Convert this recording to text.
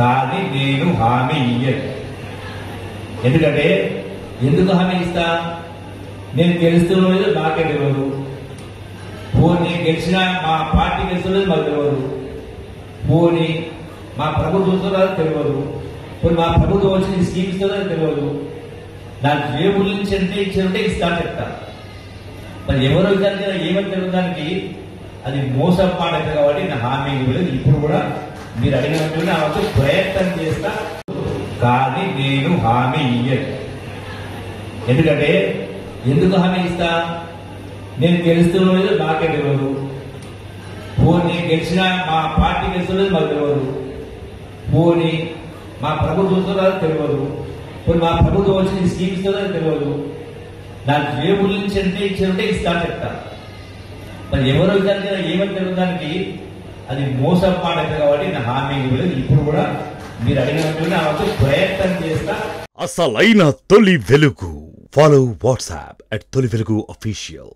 కానీ నేను హామీ ఇయ్యను. ఎందుకంటే ఎందుకు హామీ ఇస్తా? నేను గెలుస్తున్న లేదు నాకే తెలియదు. పోనీ గెలిచిన మా పార్టీ గెలుస్తున్నది మాకు తెలియదు. పోనీ మా ప్రభుత్వం ఇస్తున్నది తెలియదు. పోనీ మా ప్రభుత్వం వచ్చి స్కీమ్ ఇస్తున్నది తెలియదు. నాకు ఏ ఊరి నుంచి అంటే ఇచ్చారంటే ఇస్తా చెప్తా. మరి ఎవరో దానికి ఏమని తెలియడానికి అది మోసం పాడదు కాబట్టి నా హామీ ఇవ్వలేదు. ఇప్పుడు కూడా మీరు అడిగినట్టు నా వద్ద ప్రయత్నం చేస్తా, కానీ నేను హామీ ఇయ్యను. ఎందుకంటే ఎందుకు హామీ ఇస్తా? నేను గెలుస్తున్న లేదు నాకే తెలియదు. పోనీ గెలిచిన మా పార్టీ గెలుస్తున్నది మాకు తెలియదు. పోనీ మా ప్రభుత్వం ఇస్తున్నది తెలియదు. పోనీ మా ప్రభుత్వం వచ్చి స్కీమ్ ఇస్తున్నది తెలియదు. నాకు ఏ ఊరి నుంచి అంటే ఇచ్చారంటే ఇస్తా చెప్తా. మరి ఎవరో దానికి ఏమని తెలియడానికి అది మోసం పాడదు కాబట్టి నా హామీ ఇవ్వలేదు. ఇప్పుడు కూడా మీరు అడిగినట్టు నా వద్ద ప్రయత్నం చేస్తా. అసలైన తొలి వెలుగు. ఫాలో వాట్సాప్ @తొలి వెలుగు official.